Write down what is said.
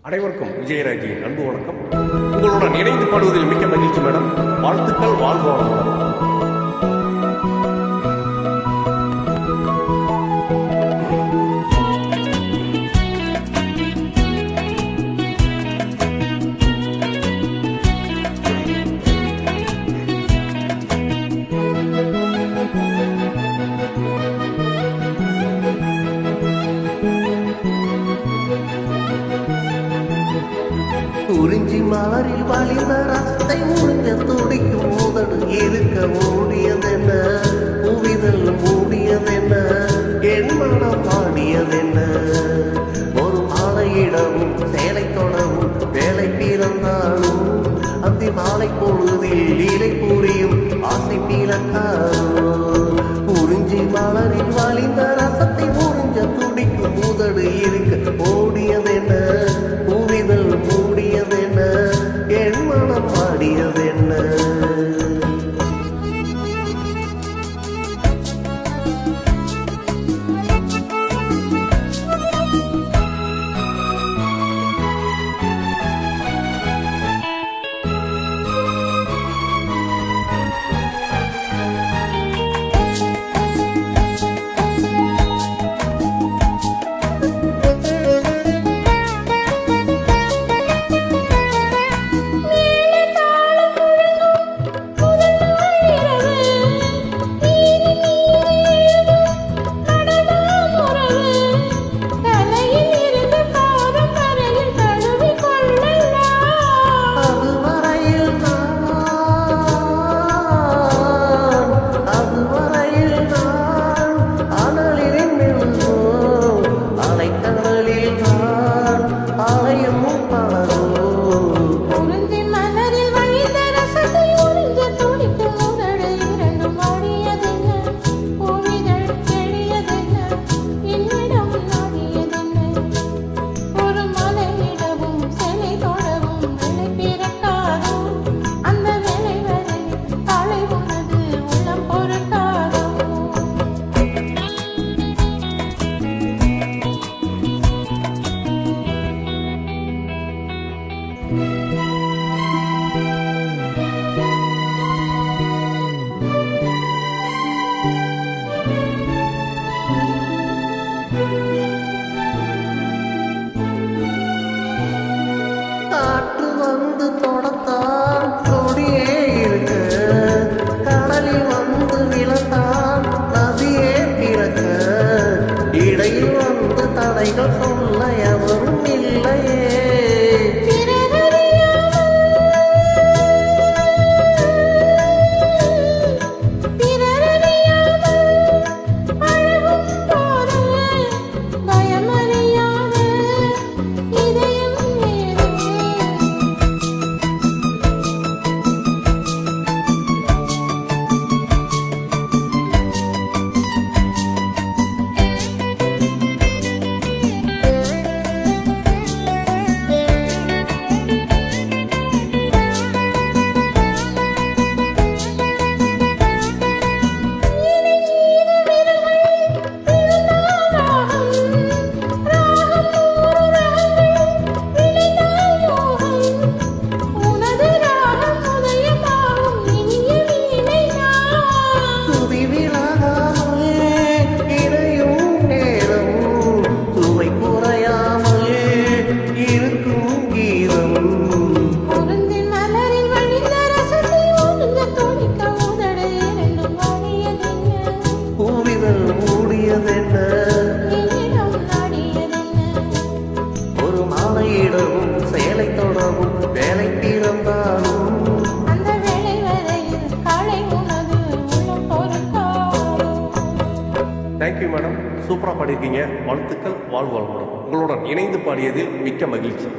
அனைவருக்கும் விஜயராஜியின் அன்பு வணக்கம். உங்களுடன் இணைந்து பாடுவதில் மிக்க மகிழ்ச்சி மேடம். வாழ்த்துக்கள், வாழ்வாளம். குறிஞ்சி மலரில் வழிந்த ரசத்தை முடிஞ்ச துடிக்கும் முதடு இருக்க மூடியதென்ன, புவிதல் மூடியதென்ன, என் மனம் பாடியதென்ன. ஒரு மாலையிடமும் சேலை தொடரும் வேலை பிறந்தாலும் அந்த மாலை பொழுதில் லீலை புரியும் ஆசை பிறக்காரும். குறிஞ்சி மலரில் வழிந்த ரசத்தை முடிஞ்ச துடிக்கும் முதடு இருக்க ஓடியதென்ன, புவிதல் மூடியதென்ன, என் மனம் பாடியதென்ன. காற்று வந்து தொடத்தான் கொடியே இருக்க, கடலில் வந்து விழத்தான் நதியே பிறக்க, இடையில் வந்து தடைகள் சொல்ல எவரும் இல்லையே. ஒரு மாலையிடவும் சேலை தொடவும் வேலை பிறந்தாலும் அந்த வேலை வரையில் காலை உணவு உள்ளம் பொறுத்தாலும். Thank you madam. சூப்பராக பாடியிருக்கீங்க. வாழ்த்துக்கள், வாழ்வாளம். உங்களுடன் இணைந்து பாடியதில் மிக்க மகிழ்ச்சி.